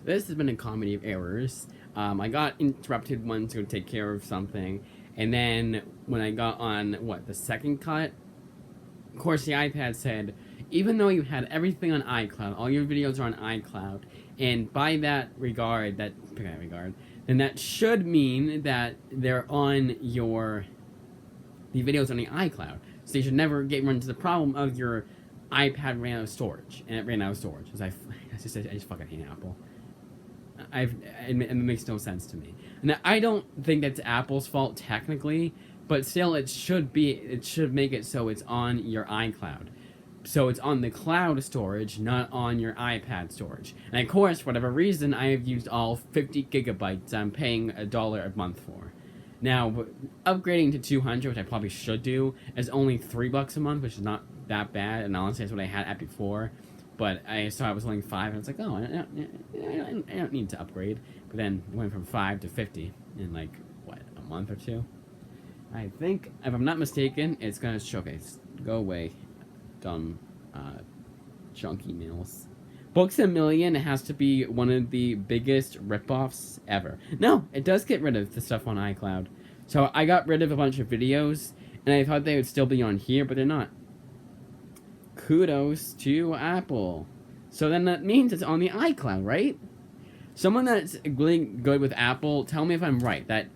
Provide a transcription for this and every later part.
This has been a comedy of errors. I got interrupted once to go take care of something, and then when I got on the second cut, of course the iPad said, even though you had everything on iCloud, all your videos are on iCloud, and by that regard, then that should mean that they're on the videos on the iCloud. So you should never run into the problem of your iPad ran out of storage, and it ran out of storage. I just fucking hate Apple. It makes no sense to me. Now, I don't think that's Apple's fault technically, but still, it should make it so it's on your iCloud. So it's on the cloud storage, not on your iPad storage. And of course, for whatever reason, I have used all 50 gigabytes I'm paying $1 a month for. Now, upgrading to 200, which I probably should do, is only $3 a month, which is not that bad. And honestly, that's what I had at before. But I saw it was only 5, and I was like, oh, I don't need to upgrade. But then it went from 5 to 50 in like, a month or two? I think, if I'm not mistaken, it's going to showcase. Go away, dumb, junk emails. Books A Million has to be one of the biggest ripoffs ever. No, it does get rid of the stuff on iCloud. So I got rid of a bunch of videos, and I thought they would still be on here, but they're not. Kudos to Apple. So then that means it's on the iCloud, right? Someone that's really good with Apple, tell me if I'm right, that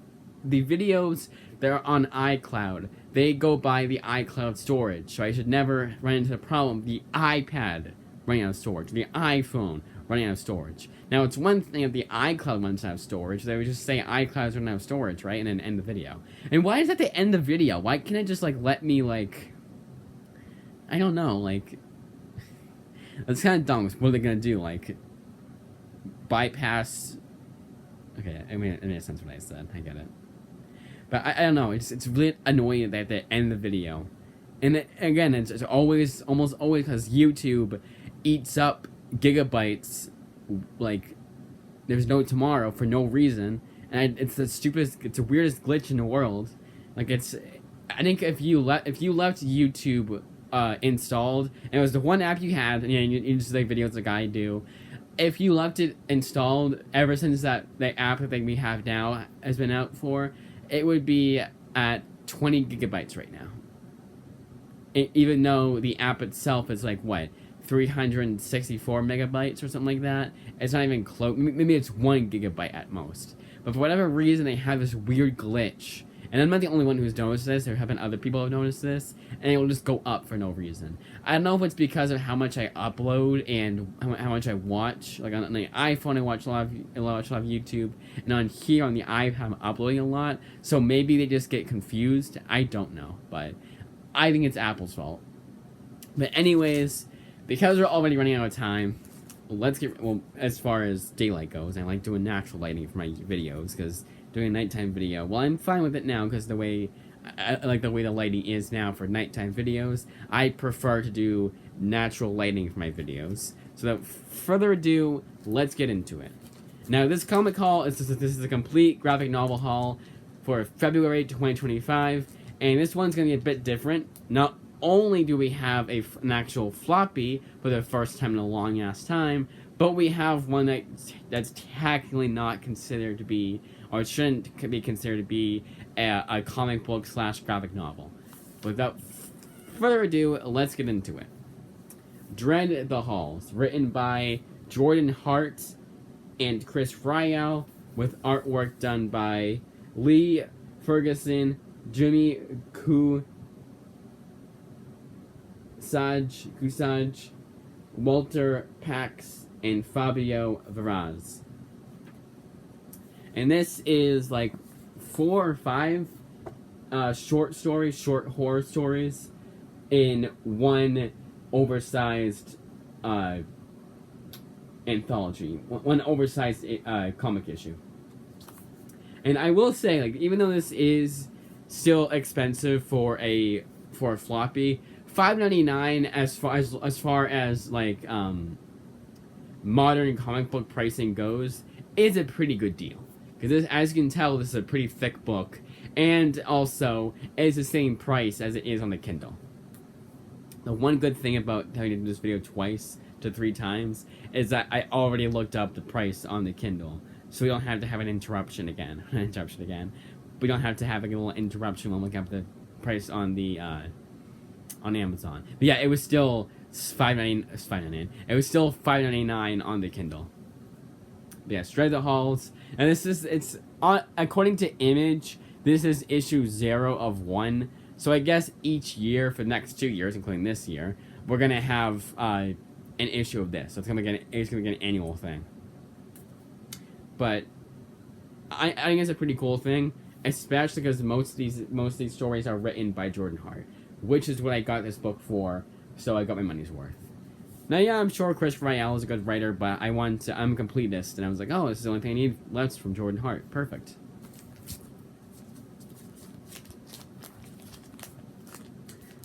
the videos that are on iCloud, they go by the iCloud storage. So I should never run into the problem, the iPad running out of storage, the iPhone running out of storage. Now, it's one thing if the iCloud runs out of storage, they would just say iCloud's running out of storage, right? And then end the video. And why is that the end the video? Why can't it just, let me, I don't know, that's kind of dumb. What are they gonna do? Bypass... Okay, I mean, it made sense what I said. I get it. But I don't know. It's really annoying that they end the video. And again, it's almost always because YouTube eats up gigabytes there's no tomorrow for no reason. And it's the weirdest glitch in the world. I think if you left YouTube installed, and it was the one app you had, and you just videos like I do, if you left it installed ever since the app that we have now has been out for, it would be at 20 gigabytes right now. Even though the app itself is 364 megabytes or something like that. It's not even close. Maybe it's 1 gigabyte at most. But for whatever reason, they have this weird glitch. And I'm not the only one who's noticed this. There have been other people who have noticed this. And it will just go up for no reason. I don't know if it's because of how much I upload and how much I watch. On the iPhone, I watch a lot of YouTube. And on here, on the iPad, I'm uploading a lot. So maybe they just get confused. I don't know. But I think it's Apple's fault. But anyways, because we're already running out of time, let's get... Well, as far as daylight goes, I like doing natural lighting for my videos, because doing a nighttime video, well, I'm fine with it now, because I like the way the lighting is now for nighttime videos. I prefer to do natural lighting for my videos. So without further ado, let's get into it. Now, this comic haul, this is a complete graphic novel haul for February 2025, and this one's going to be a bit different. Not only do we have an actual floppy for the first time in a long-ass time, but we have one that's technically not considered to be, or shouldn't be considered to be, a comic book / graphic novel. Without further ado, let's get into it. Dread the Halls, written by Jordan Hart and Chris Ryall, with artwork done by Lee Ferguson, Jimmy Kusaj, Walter Pax, and Fabio Veraz. And this is 4 or 5 short horror stories in one oversized anthology, one oversized comic issue. And I will say, even though this is still expensive for a floppy, $5.99 as far as modern comic book pricing goes is a pretty good deal. Because as you can tell, this is a pretty thick book, and also it's the same price as it is on the Kindle. The one good thing about having to do this video twice, to 3 times is that I already looked up the price on the Kindle, so we don't have to have an interruption again. We don't have to have a little interruption when looking up the price on the on Amazon. But yeah, it was still $5.99. It was still $5.99 on the Kindle. But yeah, Straight the Halls, and it's according to Image. This is issue 0 of 1. So I guess each year for the next 2 years, including this year, we're gonna have an issue of this. So it's gonna be an annual thing. But I think it's a pretty cool thing, especially because most of these stories are written by Jordan Hart, which is what I got this book for. So I got my money's worth. Now, yeah, I'm sure Christopher Ryell is a good writer, but I'm a completist, and I was like, oh, this is the only thing I need left from Jordan Hart. Perfect.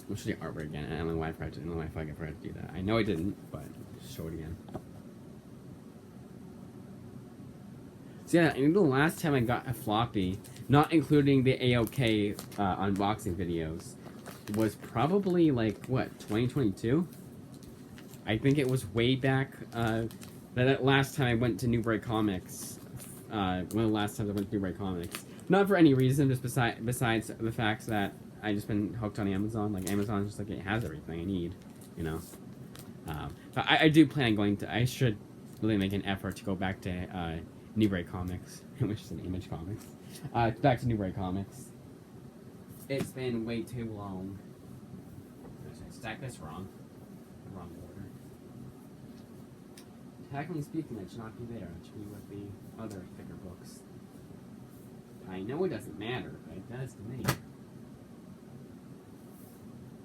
We'll show the artwork again. I don't know why I forgot to do that. I know I didn't, but just show it again. So yeah, I think the last time I got a floppy, not including the AOK unboxing videos, was probably like, what, 2022? I think it was way back, that last time I went to Newbury Comics, one of the last times I went to Newbury Comics. Not for any reason, just besides the fact that I just been hooked on Amazon. Like, Amazon just, like, it has everything I need, you know? But I do plan on going to, I should really make an effort to go back to, Newbury Comics, which is an Image Comics. Back to Newbury Comics. It's been way too long. I stacked this wrong. Wrong order. Technically speaking, it should not be there. It should be with the other thicker books. I know it doesn't matter, but it does to me.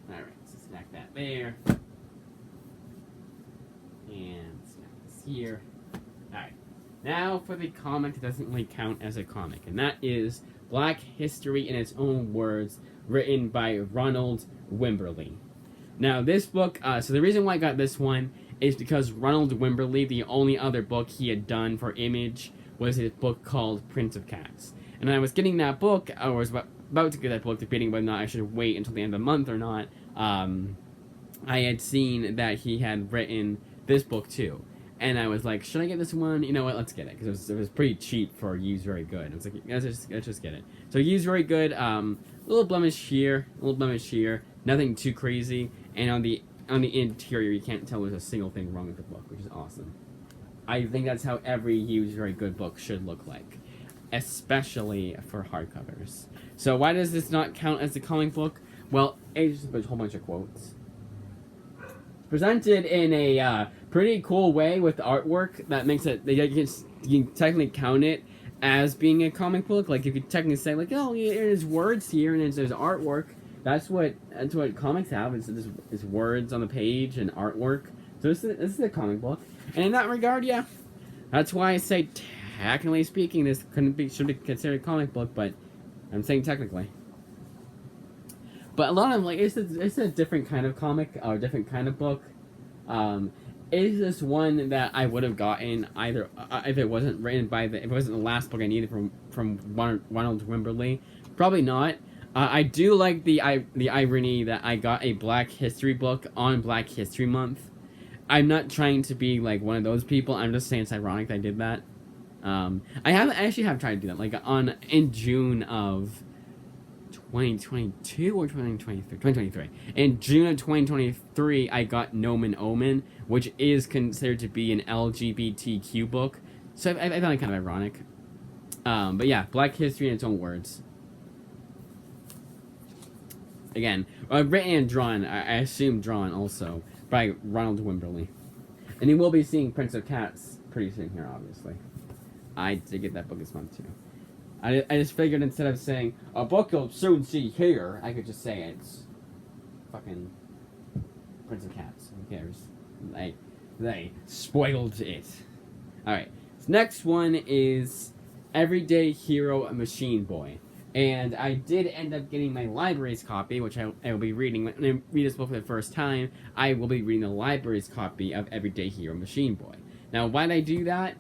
Alright, so stack that there. And stack this here. Alright. Now for the comic that doesn't really count as a comic, and that is Black History in Its Own Words, written by Ronald Wimberly. Now this book, so the reason why I got this one is because Ronald Wimberly, the only other book he had done for Image was his book called Prince of Cats. And I was getting that book, I was about to get that book, debating whether or not I should wait until the end of the month or not. I had seen that he had written this book too. And I was like, should I get this one? You know what, let's get it. Because it was pretty cheap for Used Very Good. I was like, let's just get it. So Used Very Good, little blemish here, nothing too crazy. And on the interior, you can't tell there's a single thing wrong with the book, which is awesome. I think that's how every Used Very Good book should look like. Especially for hardcovers. So why does this not count as a comic book? Well, it's just a whole bunch of quotes. Presented in a pretty cool way with artwork that makes it, you can technically count it as being a comic book. Like, you could technically say, like, oh, yeah, there's words here and there's artwork. That's what comics have, is words on the page and artwork. So this is a comic book. And in that regard, yeah, that's why I say, technically speaking, this should be considered a comic book, but I'm saying technically. But a lot of, like, it's a different kind of comic, or a different kind of book. Is this one that I would have gotten either, if it wasn't written by if it wasn't the last book I needed from Ronald Wimberly? Probably not. I do like the irony that I got a Black History book on Black History Month. I'm not trying to be, like, one of those people. I'm just saying it's ironic that I did that. I actually have tried to do that, like, in June of 2022 or 2023. In June of 2023, I got Nomen Omen, which is considered to be an LGBTQ book. So I found it kind of ironic. But yeah, Black History in Its Own Words. Again, written and drawn, I assume drawn also, by Ronald Wimberly. And you will be seeing Prince of Cats pretty soon here, obviously. I did get that book this month, too. I just figured instead of saying, a book you'll soon see here, I could just say it's fucking Prince of Cats. Who cares? They spoiled it. Alright, so next one is Everyday Hero Machine Boy. And I did end up getting my library's copy, which I will be reading. When I read this book for the first time, I will be reading the library's copy of Everyday Hero Machine Boy. Now, why did I do that?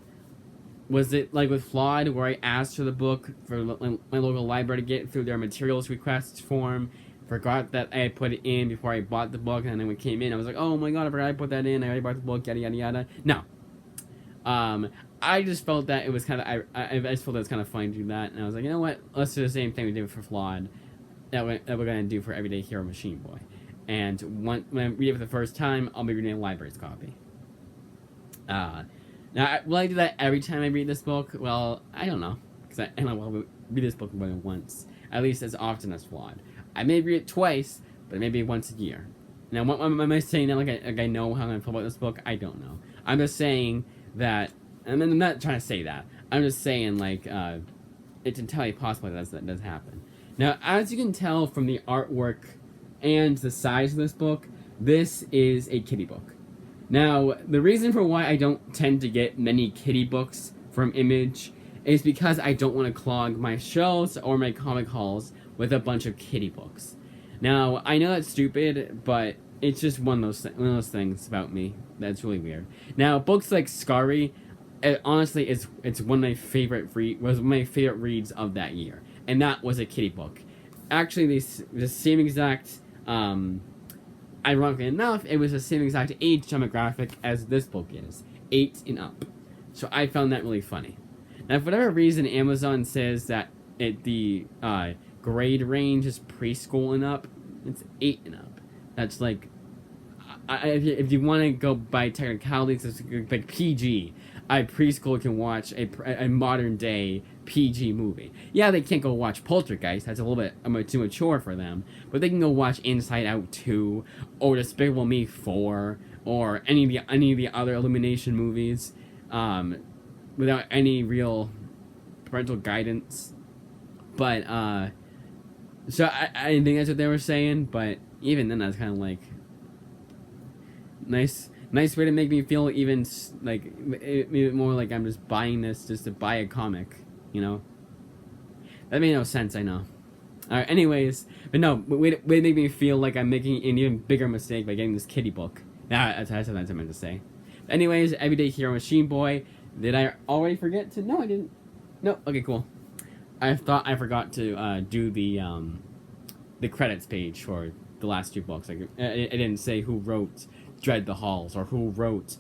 Was it like with Flawed, where I asked for the book for my local library to get through their materials requests form, forgot that I put it in before I bought the book, and then when it came in, I was like, oh my god, I forgot I put that in. I already bought the book, yada yada yada. No, I just felt that it was kind of I just felt that it was kind of funny to do that, and I was like, you know what? Let's do the same thing we did for Flawed that we're gonna do for Everyday Hero Machine Boy. And when I read it for the first time, I'll be reading a library's copy. Now, will I do that every time I read this book? Well, I don't know, because I don't know, I'll read this book more than once, at least as often as Flawed. I may read it twice, but maybe once a year. Now, what am I saying that like I know how I'm gonna feel about this book? I don't know. I'm just saying that. I mean, I'm not trying to say that. I'm just saying like it's entirely possible that does happen. Now, as you can tell from the artwork and the size of this book, this is a kiddie book. Now, the reason for why I don't tend to get many kiddie books from Image is because I don't want to clog my shelves or my comic halls with a bunch of kiddie books. Now, I know that's stupid, but it's just one of those things about me that's really weird. Now, books like Scary, honestly, it's one of my favorite reads of that year, and that was a kiddie book. Actually, the same exact. Ironically enough, it was the same exact age demographic as this book is, 8 and up. So I found that really funny. Now, for whatever reason, Amazon says that the grade range is preschool and up. It's 8 and up. That's like, if you want to go by technicalities, it's like PG. A preschool can watch a modern day PG movie. Yeah, they can't go watch Poltergeist. That's a little bit too mature for them. But they can go watch Inside Out 2 or Despicable Me 4 or any of the other Illumination movies without any real parental guidance. But so I think that's what they were saying. But even then, that's kind of like nice way to make me feel even more like I'm just buying this just to buy a comic, you know? That made no sense, I know. Alright, anyways, but no, way to make me feel like I'm making an even bigger mistake by getting this kiddie book. That's what I meant to say. But anyways, Everyday Hero Machine Boy. Did I already forget to? No, I didn't. No, okay, cool. I thought I forgot to do the credits page for the last 2 books. Like, I didn't say who wrote Dread the Halls, or who wrote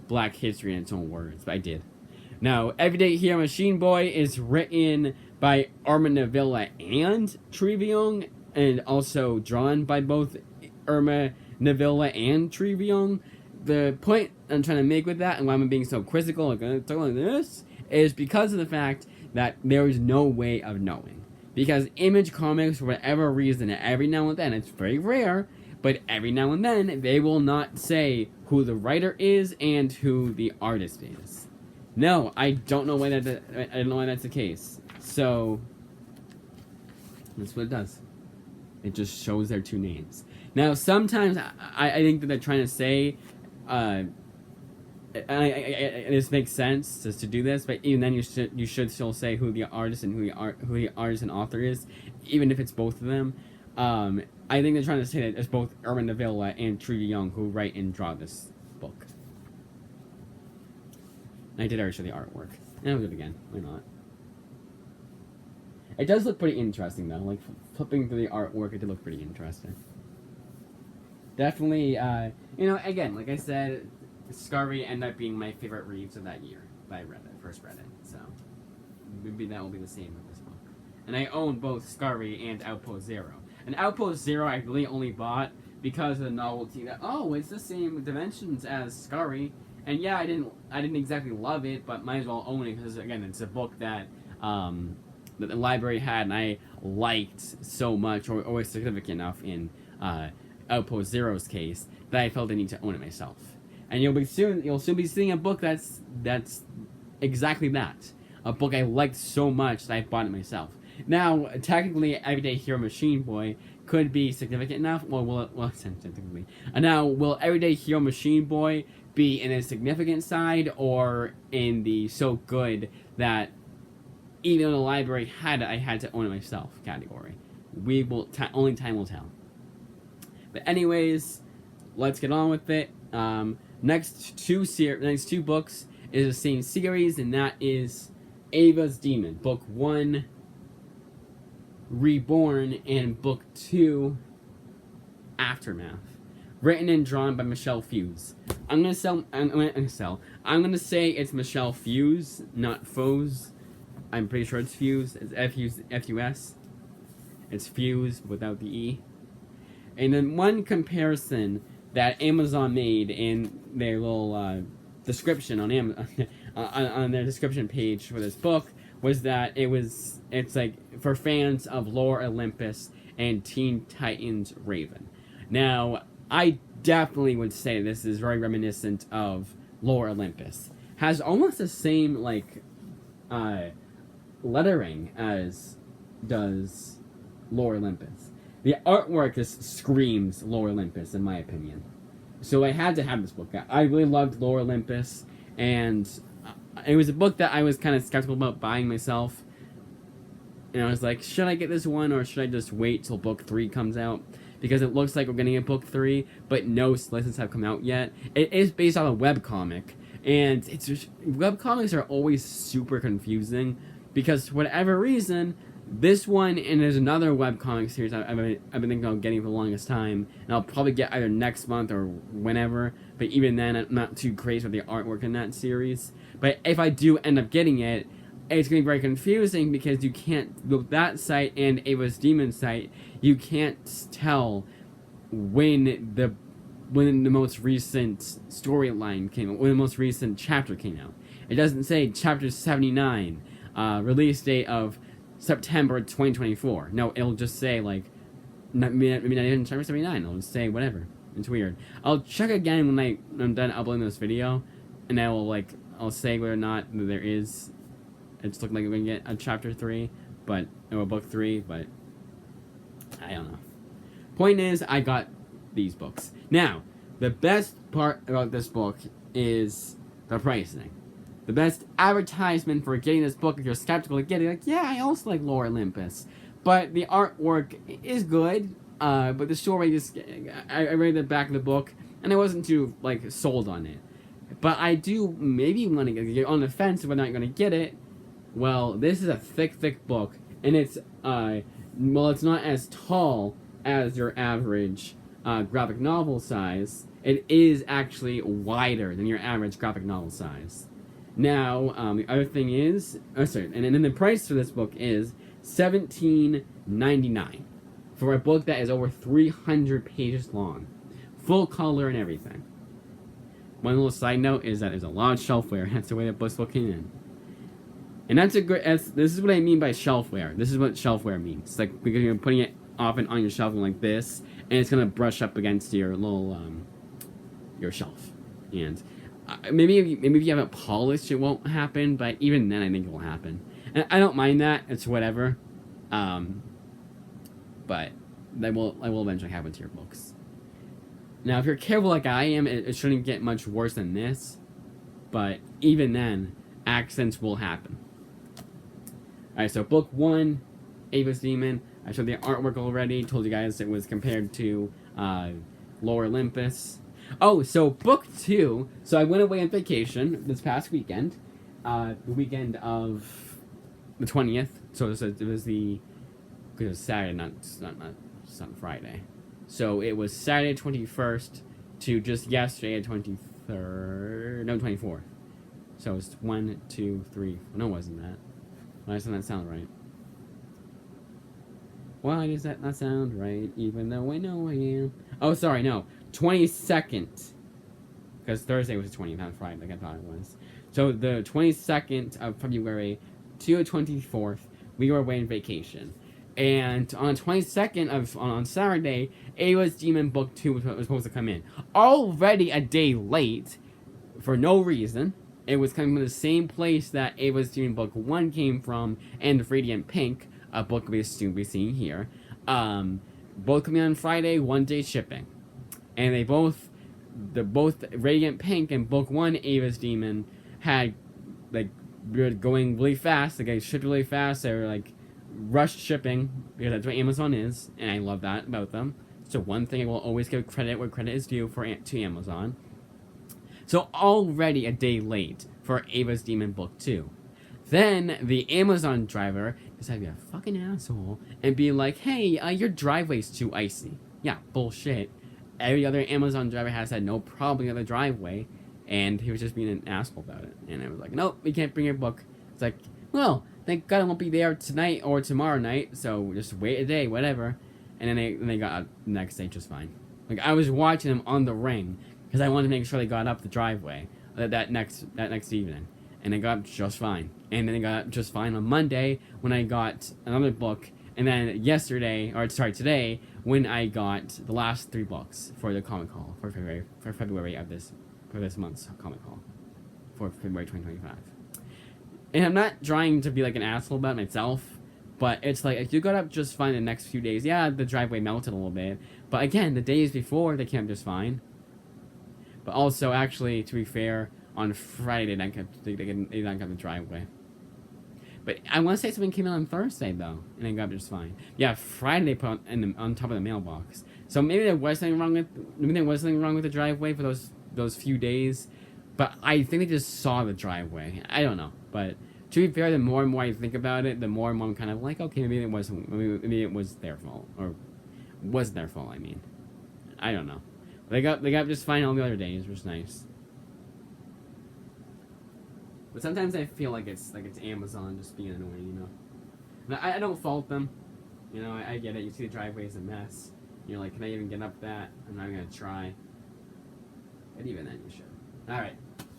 Black History in its own words, but I did. Now, Everyday Hero Machine Boy is written by Irma Navilla and Treviong, and also drawn by both Irma Navilla and Treviong. The point I'm trying to make with that, and why I'm being so quizzical, like this, is because of the fact that there is no way of knowing. Because Image Comics, for whatever reason, every now and then, it's very rare, but every now and then, they will not say who the writer is and who the artist is. No, I don't know why I don't know why that's the case. So, that's what it does. It just shows their 2 names. Now, sometimes, I think that they're trying to say, this makes sense just to do this, but even then you should still say who the artist and who the artist and author is, even if it's both of them. I think they're trying to say that it's both Irma Navilla and Trudy Young who write and draw this book. I did already show the artwork, and I'll do it again. Why not? It does look pretty interesting though. Like flipping through the artwork, it did look pretty interesting. Definitely, again, like I said, Scary ended up being my favorite reads of that year that I first read it. So maybe that will be the same with this book. And I own both Scary and Outpost Zero. And Outpost Zero I really only bought because of the novelty that it's the same dimensions as Scary. And yeah, I didn't exactly love it, but might as well own it because again, it's a book that that the library had and I liked so much, or was significant enough in Outpost Zero's case that I felt the need to own it myself. And you'll soon be seeing a book that's exactly that. A book I liked so much that I bought it myself. Now, technically, Everyday Hero Machine Boy could be significant enough. Well, technically. And now, will Everyday Hero Machine Boy be in a significant side or in the so good that even though the library had it, I had to own it myself category? Only time will tell. But anyways, let's get on with it. Next two books is the same series, and that is Ava's Demon, Book 1, Reborn, and Book 2, Aftermath. Written and drawn by Michelle Fuse. I'm gonna say it's Michelle Fuse, not Fuse. I'm pretty sure it's Fuse. It's F-U-S. It's Fuse without the E. And then one comparison that Amazon made in their little description on on their description page for this book was that it's like for fans of Lore Olympus and Teen Titans Raven. Now, I definitely would say this is very reminiscent of Lore Olympus. Has almost the same like lettering as does Lore Olympus. The artwork just screams Lore Olympus, in my opinion. So I had to have this book. I really loved Lore Olympus, and it was a book that I was kind of skeptical about buying myself. And I was like, should I get this one, or should I just wait till book 3 comes out? Because it looks like we're getting a book 3, but no lessons have come out yet. It is based on a webcomic, and webcomics are always super confusing, because for whatever reason, this one, and there's another webcomic series I've been thinking about getting for the longest time, and I'll probably get either next month or whenever, but even then, I'm not too crazy with the artwork in that series. But if I do end up getting it, it's going to be very confusing, because you can't, with that site and Ava's Demon site, you can't tell when the most recent storyline came out, when the most recent chapter came out. It doesn't say chapter 79, release date of September 2024. No, it'll just say, like, maybe not even chapter 79. It'll just say whatever. It's weird. I'll check again when I'm done uploading this video, and I'll say whether or not there is. It's looking like we're gonna get a chapter 3, or a book 3, but I don't know. Point is, I got these books. Now, the best part about this book is the pricing. The best advertisement for getting this book, if you're skeptical to get it, like, yeah, I also like Lore Olympus. But the artwork is good, but the story just, I read the back of the book, and I wasn't too, like, sold on it. But I do maybe want to get on the fence if I'm not going to get it. Well, this is a thick book, and it's not as tall as your average graphic novel size. It is actually wider than your average graphic novel size. Now, the other thing is, and then the price for this book is $17.99 for a book that is over 300 pages long, full color and everything. One little side note is that there's a lot of shelfware. That's the way that this book came in. And this is what I mean by shelfware. This is what shelfware means. It's like, because you're putting it often on your shelf like this, and it's gonna brush up against your little your shelf. And maybe if you have it polished, it won't happen. But even then, I think it will happen. And I don't mind that. It's whatever. But that will eventually happen to your books. Now, if you're careful like I am, it shouldn't get much worse than this. But even then, accents will happen. Alright, so book 1, Ava's Demon. I showed the artwork already. Told you guys it was compared to Lore Olympus. Oh, so book 2. So I went away on vacation this past weekend. The weekend of the 20th. So it was Saturday, not Friday. So it was Saturday 21st to just yesterday 23rd. No, 24th. So it's 1, 2, 3. No, it wasn't that. Why doesn't that sound right? Why does that not sound right? Even though I know I am. Oh, sorry, no. 22nd. Because Thursday was the 20th, not Friday, like I thought it was. So the 22nd of February to the 24th, we were away on vacation. And on the 22nd on Saturday, Ava's Demon Book 2 was supposed to come in. Already a day late, for no reason. It was coming from the same place that Ava's Demon Book 1 came from, and Radiant Pink, a book we soon be seeing here. Both coming on Friday, 1 day shipping. And they both Radiant Pink and Book 1 Ava's Demon had, like, we were going really fast. They got shipped really fast. They were, like, rushed shipping, because that's what Amazon is, and I love that about them. So one thing I will always give credit where credit is due to Amazon. So already a day late for Ava's Demon Book 2. Then the Amazon driver decide to be a fucking asshole and be like, hey, your driveway's too icy. Yeah, bullshit. Every other Amazon driver has had no problem with the driveway, and he was just being an asshole about it. And I was like, nope, we can't bring your book. It's like, well, thank God I won't be there tonight or tomorrow night, so just wait a day, whatever. And then they got up the next day just fine. Like, I was watching them on the ring because I wanted to make sure they got up the driveway that next evening, and they got up just fine. And then they got up just fine on Monday when I got another book, and then today when I got the last 3 books for the Comic Haul for February of this month's Comic Haul for February 2025. And I'm not trying to be like an asshole about myself, but it's like, if you got up just fine the next few days, yeah, the driveway melted a little bit, but again, the days before, they came just fine. But also, actually, to be fair, on Friday, they didn't got the driveway. But I want to say something came in on Thursday, though, and they got just fine. Yeah, Friday they put on top of the mailbox. So maybe there was something wrong with the driveway for those few days, but I think they just saw the driveway. I don't know, but to be fair, the more and more I think about it, the more and more I'm kind of like, okay, maybe it was their fault, or wasn't their fault. I mean, I don't know. They got just fine all the other days, which was nice. But sometimes I feel like it's Amazon just being annoying, you know. And I don't fault them, you know. I get it. You see the driveway is a mess. You're like, can I even get up that? I'm not gonna try. But even then, you should. All right.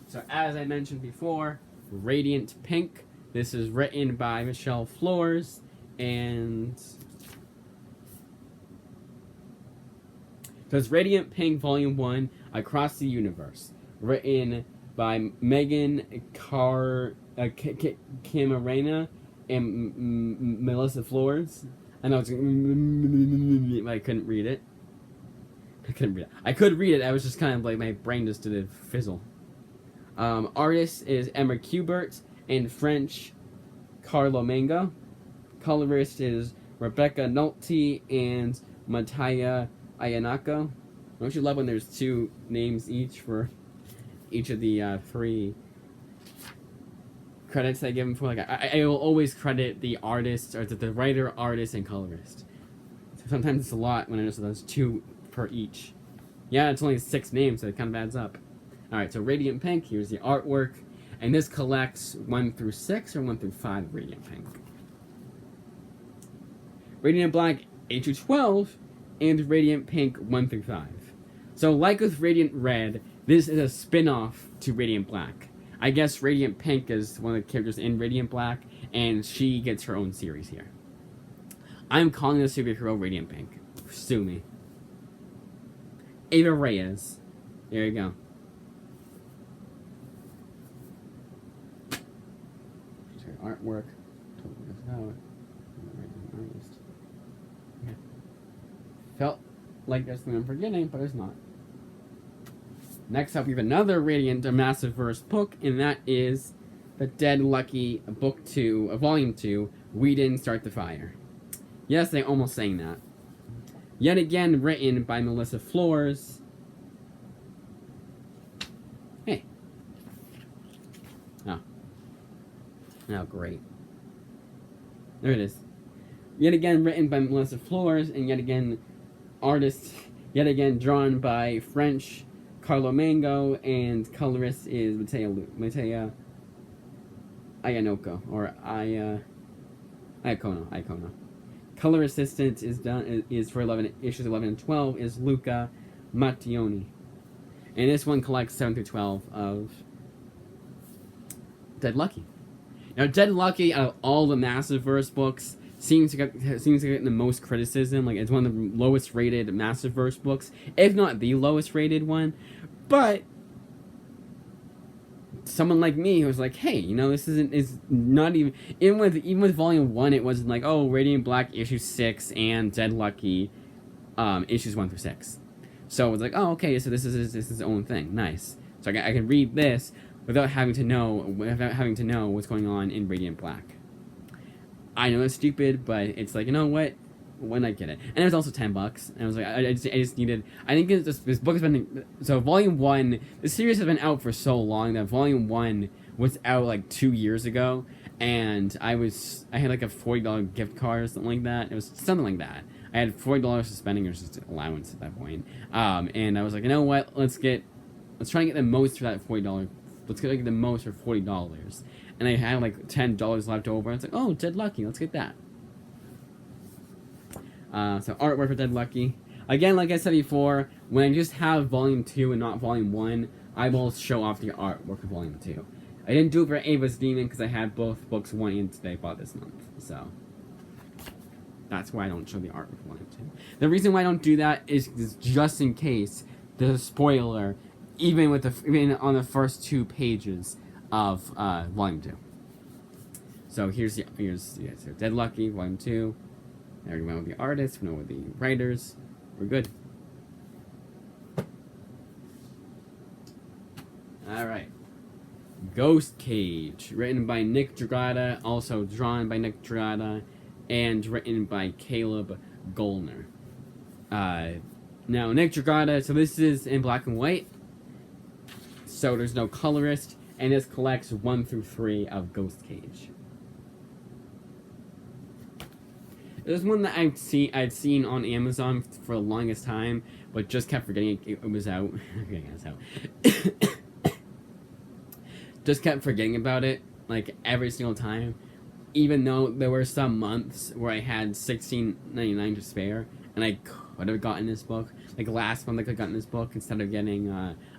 So as I mentioned before, Radiant Pink. This is written by Michelle Flores, and so it's Radiant Pink Volume 1, Across the Universe, written by Megan Camarena and Melissa Flores. I know it's I couldn't read it. I could read it. I was just kind of like, my brain just did a fizzle. Artist is Emma Kubert and French Carlo Mango. Colorist is Rebecca Nolte and Mattia Ayanako. Don't you love when there's 2 names each for each of the 3 credits I give them for? Like, I will always credit the artist, or the writer, artist, and colorist. Sometimes it's a lot when there's 2 per each. Yeah, it's only 6 names, so it kind of adds up. Alright, so Radiant Pink, here's the artwork. And this collects 1 through 6 or 1 through 5 Radiant Pink. Radiant Black 8 through 12, and Radiant Pink 1 through 5. So, like with Radiant Red, this is a spin-off to Radiant Black. I guess Radiant Pink is one of the characters in Radiant Black, and she gets her own series here. I'm calling the superhero Radiant Pink. Sue me. Ava Reyes. There you go. Artwork. Okay. Felt like there's something I'm forgetting, but it's not. Next up, we have another Radiant Massive Verse book, and that is the Dead Lucky Book 2, Volume 2, We Didn't Start the Fire. Yes, they almost sang that. Yet again, written by Melissa Flores. Hey. Oh, great. There it is. Yet again written by Melissa Flores, and yet again artist, yet again drawn by French Carlo Mango, and colorist is Mattia Ayanoko, or Iacono. Color assistant is for issues 11 and 12 is Luca Mattioni. And this one collects 7 through 12 of Dead Lucky. Now, Dead Lucky, out of all the Massiveverse books, seems to get the most criticism. Like, it's one of the lowest rated Massiveverse books, if not the lowest rated one. But someone like me who was like, hey, you know, this is not even with Volume 1, it wasn't like, oh, Radiant Black issue 6 and Dead Lucky issues 1 through 6. So it was like, oh, okay, so this is its own thing. Nice. So I can read this without having to know what's going on in Radiant Black. I know it's stupid, but it's like, you know what? When I get it. And it was also $10. And I was like, I just needed, I think this book has been, so Volume 1, the series has been out for so long that Volume 1 was out like 2 years ago, and I had like a $40 gift card or something like that. It was something like that. I had $40 for spending, or just allowance at that point. And I was like, you know what? Let's try and get the most for that $40. Let's get the most for $40. And I had like $10 left over. I was like, oh, Dead Lucky, let's get that. So artwork for Dead Lucky. Again, like I said before, when I just have Volume 2 and not Volume 1, I will show off the artwork of Volume 2. I didn't do it for Ava's Demon because I had both books 1 and 2 that I bought this month. So that's why I don't show the artwork of Volume 2. The reason why I don't do that is just in case there's a spoiler, even on the first 2 pages of Volume 2. So here's Dead Lucky, Volume 2. I already went with the artists, we know with the writers. We're good. Alright. Ghost Cage, written by Nick Dragata, also drawn by Nick Dragata, and written by Caleb Gollner. Now, Nick Dragata, so this is in black and white, so there's no colorist, and this collects 1 through 3 of Ghost Cage. There's one that I'd seen on Amazon for the longest time, but just kept forgetting it was out. Okay, it's out. Just kept forgetting about it, like, every single time. Even though there were some months where I had $16.99 to spare, and I could have gotten this book. Like, last month I could have gotten this book instead of getting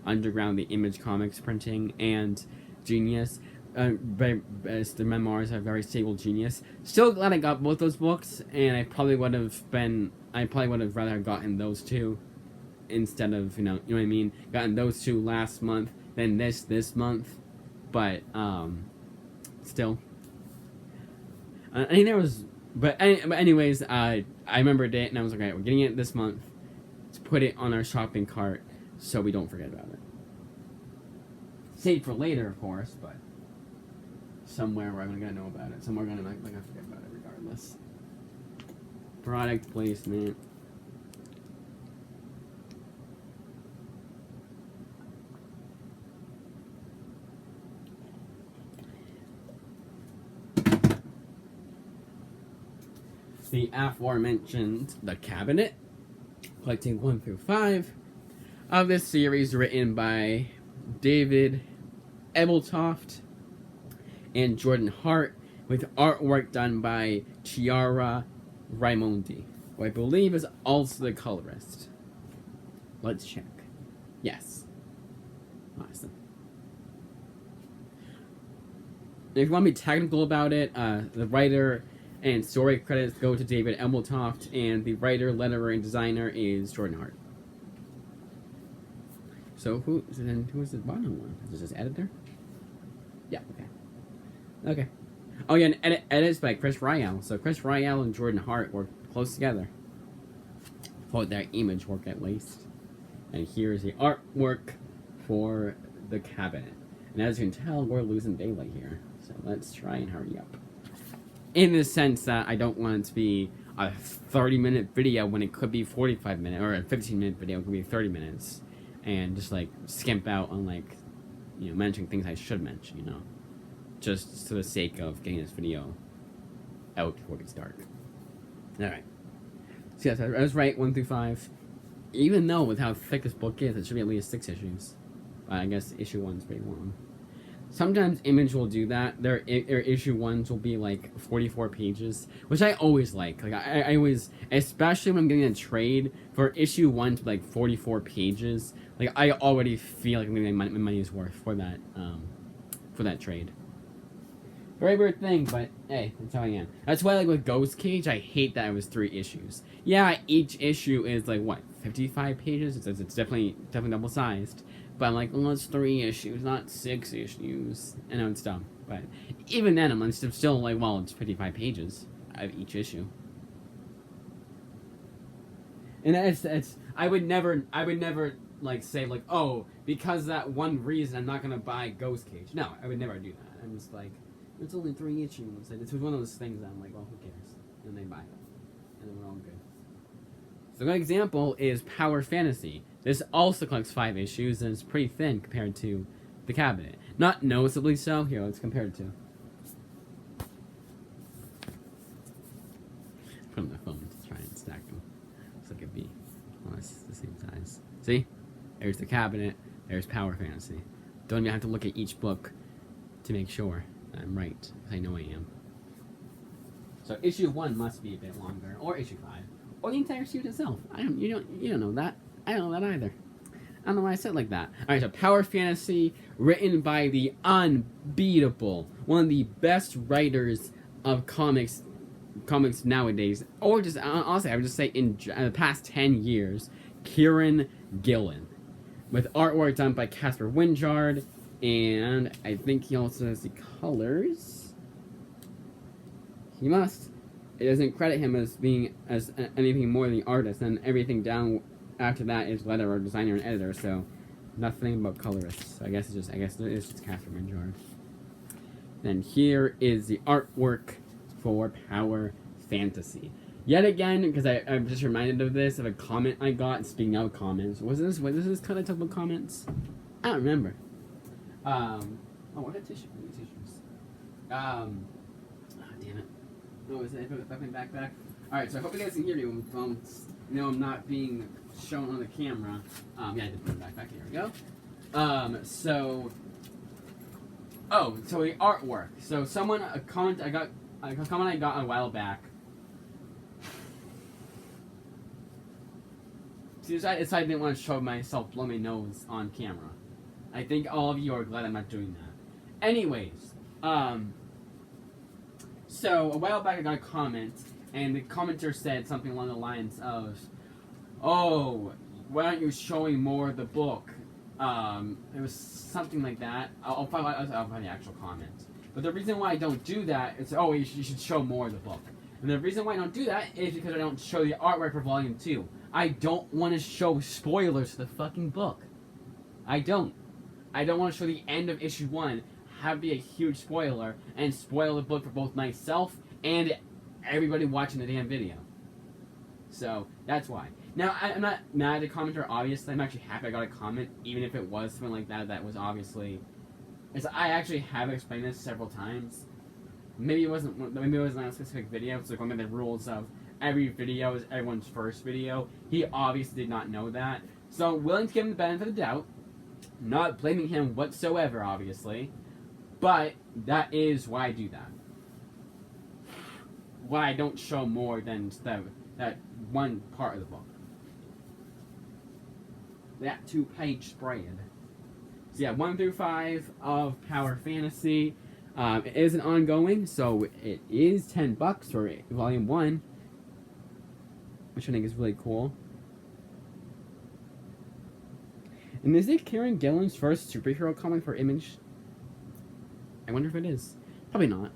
Underground, the Image Comics printing, and Genius. The memoirs of a very stable genius. Still glad I got both those books, and I probably would have rather gotten those 2 instead of, you know what I mean, gotten those 2 last month than this month. But still, I think there was, but anyways, I remembered it, and I was like, alright, we're getting it this month. Let's put it on our shopping cart so we don't forget about it. Save for later, of course, but somewhere where I'm gonna know about it. Somewhere I'm gonna forget about it regardless. Product placement. The aforementioned The Cabinet, collecting 1 through 5 of this series, written by David Ebeltoft and Jordan Hart, with artwork done by Chiara Raimondi, who I believe is also the colorist. Let's check. Yes. Awesome. If you want to be technical about it, the writer and story credits go to David Ebeltoft, and the writer, letterer, and designer is Jordan Hart. So who is the bottom one? Is this editor? Yeah, okay. Okay. Oh yeah, and edits by Chris Ryall. So Chris Ryall and Jordan Hart work close together. For their image work at least. And here's the artwork for The Cabinet. And as you can tell, we're losing daylight here. So let's try and hurry up. In the sense that I don't want it to be a 30-minute video when it could be 45 minutes, or a 15-minute video could be 30 minutes. And just like skimp out on like, you know, mentioning things I should mention, you know. Just for the sake of getting this video out before it gets dark. Alright. So yes, I was right, 1 through 5. Even though with how thick this book is, it should be at least 6 issues. I guess issue 1's pretty long. Sometimes Image will do that. Their issue 1s will be like 44 pages, which I always like. Like I always, especially when I'm getting a trade, for issue 1 to be like 44 pages, like I already feel like I'm getting my money's worth for that trade. Very weird thing, but hey, that's how I am. That's why, like, with Ghost Cage, I hate that it was 3 issues. Yeah, each issue is, like, what, 55 pages? It's definitely double-sized. But I'm like, well, it's 3 issues, not 6 issues. I know it's dumb, but even then, I'm still like, well, it's 55 pages of each issue. And it's I would never, like, say, like, oh, because of that one reason, I'm not gonna buy Ghost Cage. No, I would never do that. I'm just like, it's only 3 issues. It's one of those things that I'm like, well, who cares? And they buy it. And then we're all good. So a good example is Power Fantasy. This also collects 5 issues, and it's pretty thin compared to The Cabinet. Not noticeably so. Here, let's compare it to. put on the phone to try and stack them. So it could be almost the same size. See? There's the cabinet. There's Power Fantasy. Don't even have to look at each book to make sure that I'm right, because I know I am. So issue 1 must be a bit longer, or issue 5, or the entire series itself. You don't know that. I don't know that either. I don't know why I said it like that. Alright, so Power Fantasy, written by the unbeatable, one of the best writers of comics nowadays, or just, honestly, I would just say in the past 10 years, Kieran Gillen. With artwork done by Casper Windjard, and I think he also has the colors. He must. It doesn't credit him as being anything more than the artist, and everything down after that is letterer, designer, and editor. So nothing but colorists. So I guess it's just Casper Windjard. Then here is the artwork for Power Fantasy. Yet again, because I'm just reminded of this, of a comment I got. Speaking of comments, was this kind of talk about comments? I don't remember. What are tissues? Damn it. Oh, is it my backpack? Alright, so I hope you guys can hear me when I'm not being shown on the camera. Yeah, I did put my backpack. Here we go. So the artwork. So a comment I got a while back. See, I decided I didn't want to show myself blow my nose on camera. I think all of you are glad I'm not doing that. Anyways, so a while back I got a comment, and the commenter said something along the lines of, "Oh, why aren't you showing more of the book?" It was something like that. I'll find the actual comment. But the reason why I don't do that is, you should show more of the book. And the reason why I don't do that is because I don't show the artwork for Volume 2. I don't want to show spoilers to the fucking book. I don't want to show the end of issue 1, have be a huge spoiler, and spoil the book for both myself and everybody watching the damn video. So, that's why. Now, I'm not mad at the commenter, obviously. I'm actually happy I got a comment, even if it was something like that was obviously... I actually have explained this several times. Maybe it wasn't on a specific video. It's like one of the rules of every video is everyone's first video. He obviously did not know that. So, willing to give him the benefit of the doubt. Not blaming him whatsoever, obviously. But that is why I do that. Why I don't show more than that one part of the book. That 2-page spread. So yeah, 1 through 5 of Power Fantasy. It is an ongoing, so it is $10 for Volume 1. Which I think is really cool. And is it Kieran Gillen's first superhero comic for Image? I wonder if it is. Probably not.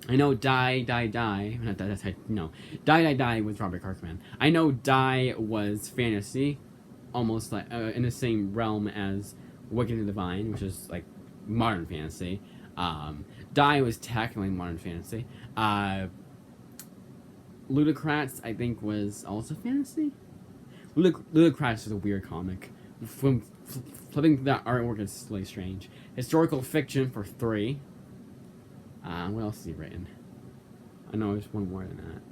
I know Die was Robert Kirkman. I know Die was fantasy, almost like in the same realm as Wicked and Divine, which is like modern fantasy. Die was technically modern fantasy. Ludocrats, I think, was also fantasy. Ludocrats is a weird comic. Flipping that artwork is really strange. Historical fiction for 3. What else has he written? I know there's one more than that.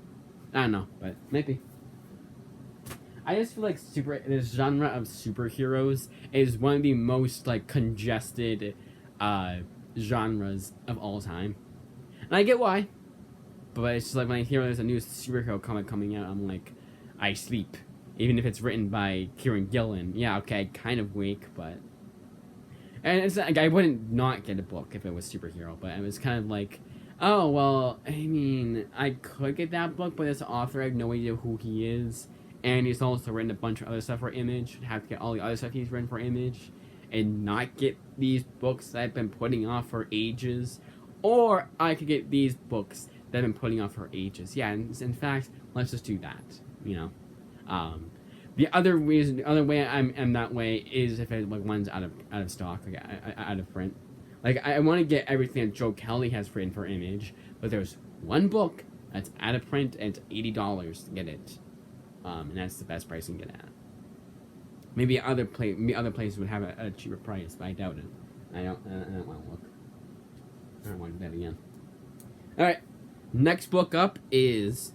I don't know, but maybe. I just feel like this genre of superheroes is one of the most like congested genres of all time, and I get why. But it's just like when I hear there's a new superhero comic coming out, I'm like, I sleep. Even if it's written by Kieran Gillen. Yeah, okay, kind of weak, but... And it's like, I wouldn't not get a book if it was superhero, but it was kind of like, oh, well, I mean, I could get that book, but this author, I have no idea who he is. And he's also written a bunch of other stuff for Image. I'd have to get all the other stuff he's written for Image. And not get these books that I've been putting off for ages. Or I could get these books that I've been putting off for ages. Yeah, and in fact, let's just do that, you know. The other way I'm that way is if it, like, one's out of stock, like out of print. Like, I want to get everything that Joe Kelly has written for Image, but there's one book that's out of print and it's $80 to get it, and that's the best price you can get at. Maybe other places would have a cheaper price, but I doubt it. I don't want to look. I don't want to do that again. All right, next book up is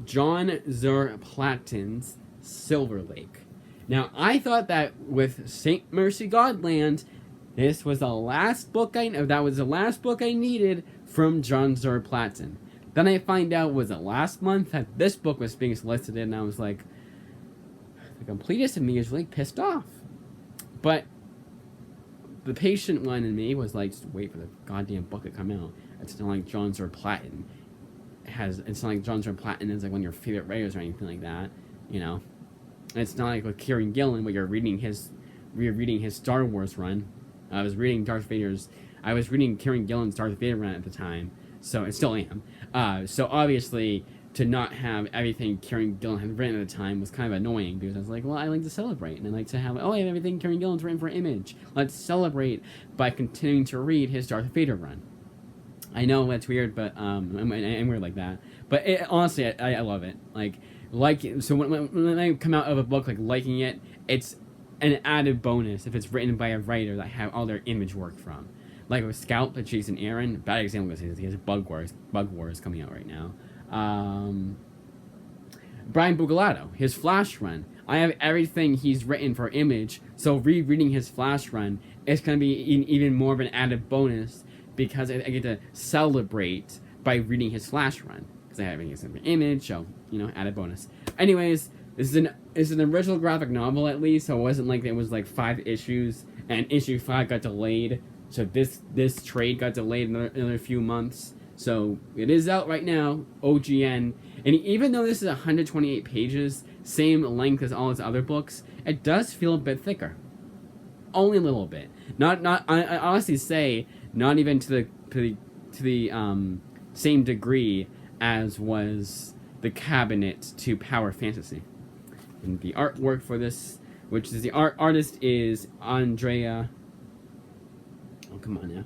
John Zur Platten's Silverlake. Now, I thought that with St. Mercy Godland, this was the last book I needed from John Zur Platten. Then I find out was it last month that this book was being solicited, and I was like, the completist in me is really pissed off. But the patient one in me was like, just wait for the goddamn book to come out. It's not like John Zur Platten it's not like John Zur Platten is like one of your favorite writers or anything like that, you know. And it's not like with Kieran Gillen where you're reading his Star Wars run. I was reading Kieran Gillen's Darth Vader run at the time, so I still am. So obviously, to not have everything Kieran Gillen had written at the time was kind of annoying, because I was like, well, I like to celebrate, and I like to have, I have everything Kieran Gillen's written for Image. Let's celebrate by continuing to read his Darth Vader run. I know that's weird, but I'm weird like that. But honestly, I love it. So when I come out of a book liking it, it's an added bonus if it's written by a writer that have all their Image work from. Like with Scout by Jason Aaron, bad example because he has Bug Wars coming out right now. Brian Bucalato, his Flash run. I have everything he's written for Image, so rereading his Flash run is going to be even more of an added bonus, because I get to celebrate by reading his Flash run, because I have everything for Image, so, added bonus. Anyways, this is an original graphic novel, at least, so it wasn't like it was 5 issues, and issue 5 got delayed, so this trade got delayed another few months. So it is out right now, OGN, and even though this is 128 pages, same length as all his other books, it does feel a bit thicker. Only a little bit. I honestly say not even to the same degree as was the Cabinet to Power Fantasy. And the artwork for this, which is the artist is Andrea. Oh, come on now.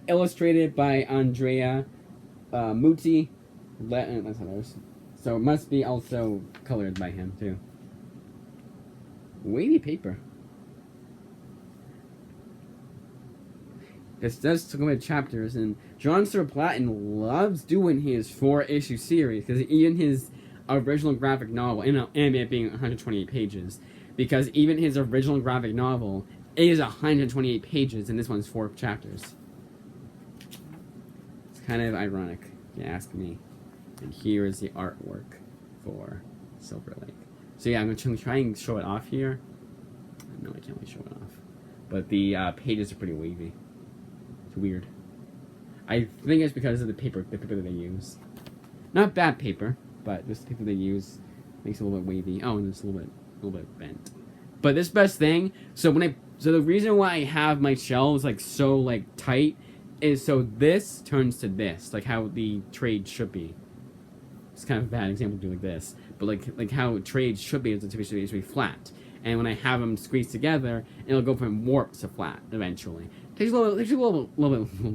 Illustrated by Andrea Muti. That's others. So it must be also colored by him too. Wavy paper. This does talk about chapters, and John Zur Platten loves doing his 4-issue series, because even his original graphic novel, and it being 128 pages, because even his original graphic novel is 128 pages, and this one's 4 chapters. It's kind of ironic, if you ask me. And here is the artwork for Silverlake. So yeah, I'm going to try and show it off here. No, I can't really show it off. But the pages are pretty wavy. It's weird. I think it's because of the paper that they use. Not bad paper, but just the paper they use makes it a little bit wavy. Oh, and it's a little bit bent. But this best thing, so the reason why I have my shelves so tight is so this turns to this, like how the trade should be. It's kind of a bad example to do like this, but like how trades should be is to be flat. And when I have them squeezed together, it'll go from warped to flat eventually. Takes a little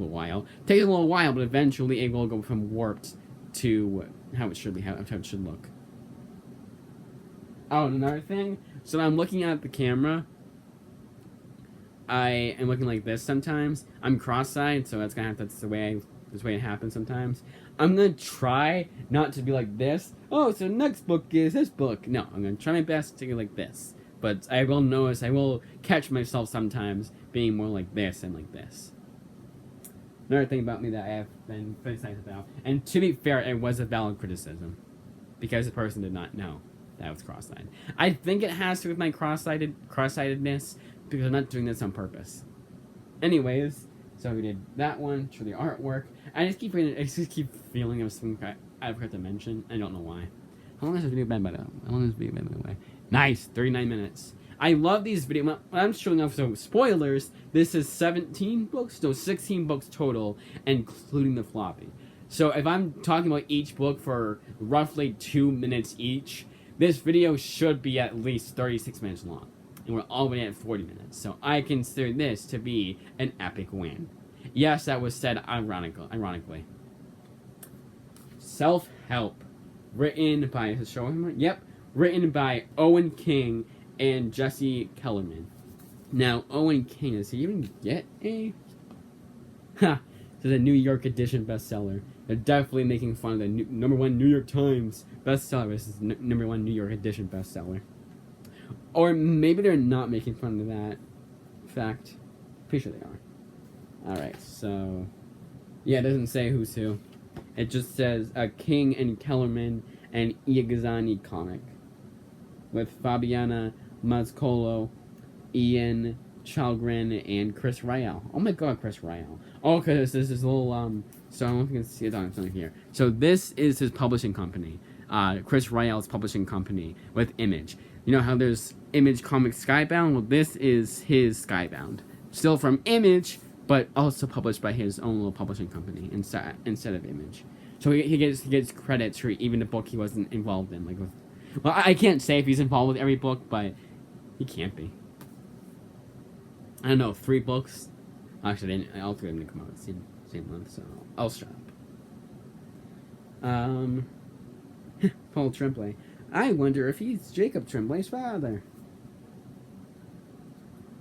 while. Takes a little while, but eventually it will go from warped to how it should be, how it should look. Oh, and another thing. So I'm looking at the camera. I am looking like this sometimes. I'm cross-eyed, so that's the way it happens sometimes. I'm gonna try not to be like this. Oh, so next book is this book. No, I'm gonna try my best to go like this. But I will catch myself sometimes being more like this and like this. Another thing about me that I have been criticized about, and to be fair, it was a valid criticism, because the person did not know that I was cross-eyed. I think it has to do with my cross-eyedness, because I'm not doing this on purpose. Anyways, so we did that one, show the artwork. I just keep feeling it was something I forgot to mention. I don't know why. How long has this video been, by the way? Nice, 39 minutes. I love these videos. When I'm showing off some spoilers, this is 17 books, no, 16 books total, including the floppy. So if I'm talking about each book for roughly 2 minutes each, this video should be at least 36 minutes long. And we're already at 40 minutes. So I consider this to be an epic win. Yes, that was said ironically. Self-Help. Written by, written by Owen King and Jesse Kellerman. Now, Owen King, does he even get a... This is a New York edition bestseller. they're definitely making fun of the #1 New York Times bestseller. This is #1 New York edition bestseller. Or maybe they're not making fun of that fact. Pretty sure they are. Alright, so... yeah, it doesn't say who's who. It just says a King and Kellerman and Iagazani comic. With Fabiana Mazzuccolo, Ian Chalgren, and Chris Ryall. Oh my god, Chris Ryall. Oh, okay, this is his little, so I don't know if you can see it on here. So this is his publishing company. Chris Ryall's publishing company with Image. You know how there's Image Comics Skybound? Well, this is his Skybound. Still from Image, but also published by his own little publishing company instead of Image. So he gets credits for even the book he wasn't involved in. Like, well, I can't say if he's involved with every book, but he can't be. I don't know, 3 books. Actually, all 3 of them didn't come out the same month, so I'll shut up. Paul Tremblay. I wonder if he's Jacob Tremblay's father.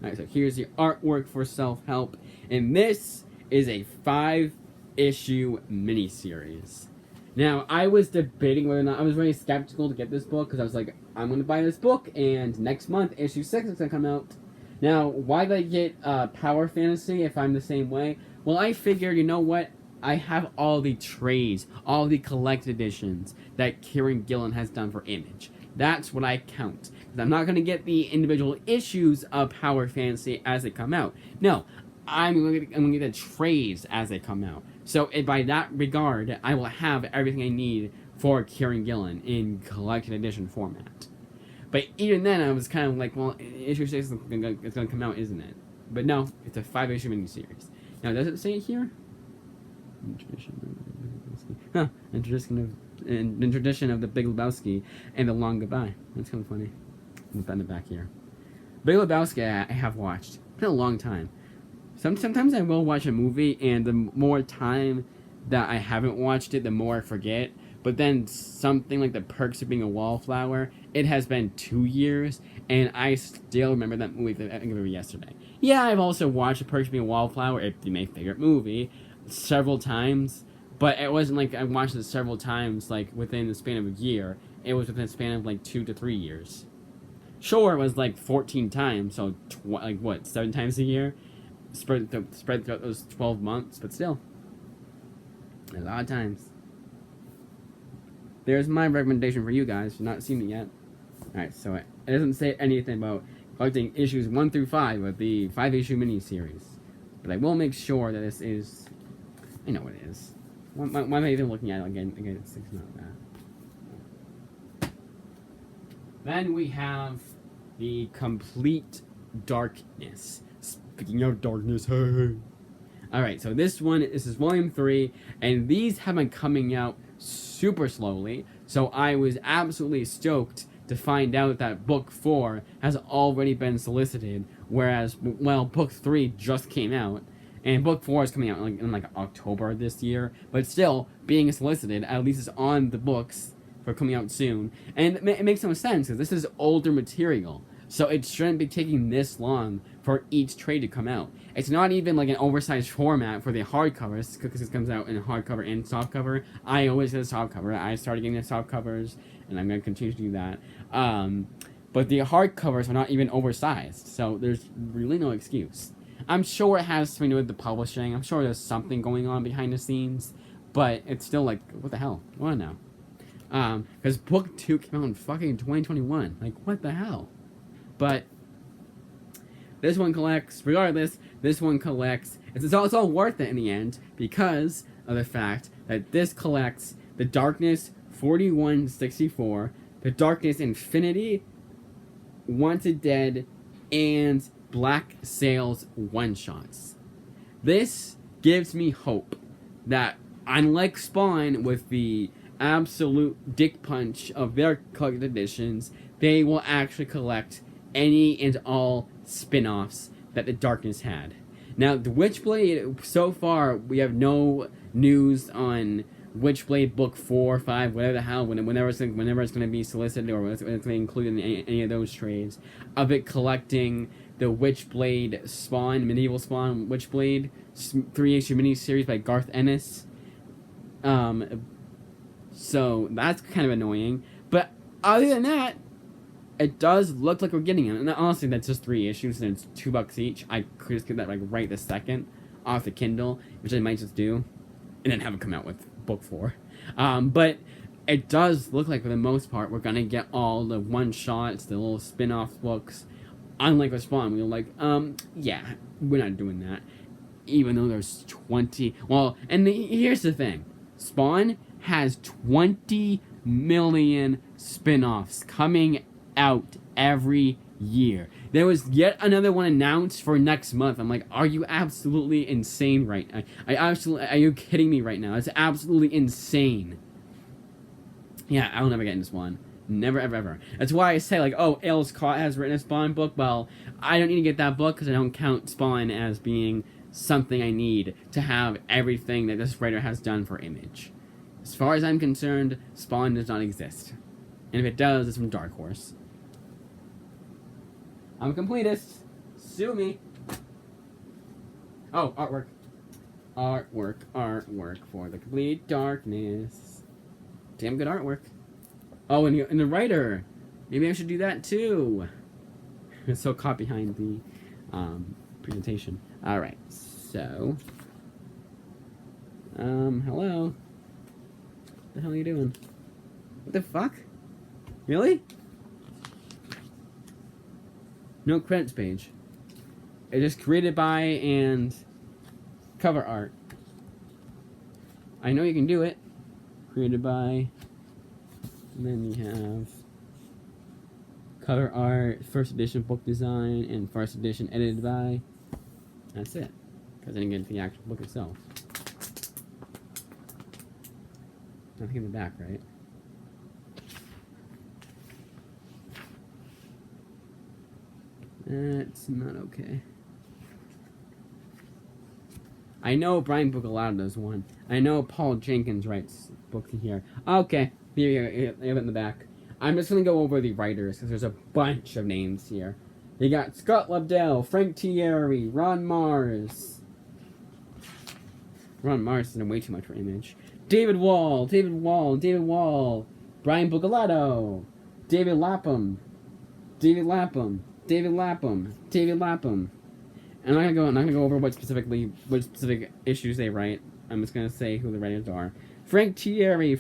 Alright, so here's the artwork for Self-Help. And this is a 5-issue miniseries. Now, I was debating whether or not... I was very skeptical to get this book, because I was like, I'm going to buy this book, and next month, issue 6 is going to come out. Now, why did I get Power Fantasy if I'm the same way? Well, I figured, you know what? I have all the trades, all the collected editions that Kieran Gillen has done for Image. That's what I count. Because I'm not going to get the individual issues of Power Fantasy as they come out. No, I'm going to get the trades as they come out. So by that regard, I will have everything I need for Kieran Gillen in collected edition format. But even then, I was kind of like, well, issue 6 is going to come out, isn't it? But no, it's a 5-issue miniseries. Now, does it say it here? In tradition of the Big Lebowski and the Long Goodbye. That's kind of funny. I'll put in the back here. Big Lebowski I have watched. It's been a long time. Sometimes I will watch a movie, and the more time that I haven't watched it, the more I forget. But then something like The Perks of Being a Wallflower, it has been 2 years, and I still remember that movie. I think it was yesterday. Yeah, I've also watched The Perks of Being a Wallflower, it's my favorite movie, several times. But it wasn't like I watched it several times, like, within the span of a year. It was within the span of, like, 2 to 3 years. Sure, it was, like, 14 times, so, 7 times a year? Spread throughout those 12 months, but still. A lot of times. There's my recommendation for you guys, if you've not seen it yet. Alright, so it doesn't say anything about collecting issues 1 through 5 of the 5-issue miniseries. But I will make sure that this is... I know what it is. Why am I even looking at it again? It's not that. Then we have the Complete Darkness. Speaking of darkness, hey. Alright, so this is volume 3, and these have been coming out super slowly, so I was absolutely stoked to find out that book 4 has already been solicited, whereas, well, book 3 just came out, and book 4 is coming out in October this year, but still, being solicited, at least it's on the books for coming out soon, and it makes no sense, because this is older material, so it shouldn't be taking this long for each trade to come out. It's not even like an oversized format for the hardcovers, because it comes out in hardcover and softcover. I always get a softcover. I started getting the softcovers, and I'm going to continue to do that. But the hardcovers are not even oversized, so there's really no excuse. I'm sure it has something to do with the publishing. I'm sure there's something going on behind the scenes, but it's still like, what the hell? I want to know. Because book 2 came out in fucking 2021. Like, what the hell? But this one collects, regardless, this one collects, it's all worth it in the end, because of the fact that this collects the Darkness 4164, the Darkness Infinity, Wanted Dead, and Black Sails one-shots. This gives me hope that, unlike Spawn with the absolute dick punch of their collected editions, they will actually collect any and all spin-offs that the Darkness had. Now, the Witchblade, so far, we have no news on Witchblade book 4, 5, whatever the hell, whenever it's going to be solicited or when it's going to include in any of those trades, of it collecting the Witchblade Spawn, Medieval Spawn Witchblade 3-issue miniseries by Garth Ennis. So that's kind of annoying. But other than that, it does look like we're getting it. And honestly, that's just 3 issues, and it's $2 each. I could just get that like right this second off the Kindle, which I might just do, and then have it come out with book 4. But it does look like for the most part we're gonna get all the one-shots, the little spin-off books. Unlike with Spawn, we were like, yeah, we're not doing that. Even though there's 20... Well, and here's the thing. Spawn has 20 million spin-offs coming out every year. There was yet another one announced for next month. I'm like, are you absolutely insane right now? Are you kidding me right now? It's absolutely insane. Yeah, I'll never get into Spawn. Never, ever, ever. That's why I say, like, oh, Ale Scott has written a Spawn book. Well, I don't need to get that book because I don't count Spawn as being something I need to have everything that this writer has done for Image. As far as I'm concerned, Spawn does not exist. And if it does, it's from Dark Horse. I'm a completist. Sue me. Oh, artwork. Artwork for the complete darkness. Damn good artwork. Oh, and the writer. Maybe I should do that too. I'm so caught behind the presentation. Alright, so. Hello. What the hell are you doing? What the fuck? Really? No credits page. It is created by and cover art. I know you can do it. Created by. And then you have cover art, first edition book design, and first edition edited by. That's it. Because I didn't get the actual book itself. Nothing in the back, right? That's not okay. I know Brian Bucalato does one. I know Paul Jenkins writes books here. Okay, here you have it in the back. I'm just going to go over the writers, because there's a bunch of names here. You got Scott Lobdell, Frank Thierry, Ron Mars. Ron Mars is way too much for Image. David Wall, Brian Bucalato, David Lapham. And I'm not gonna go over what specific issues they write. I'm just gonna say who the writers are. Frank Thierry,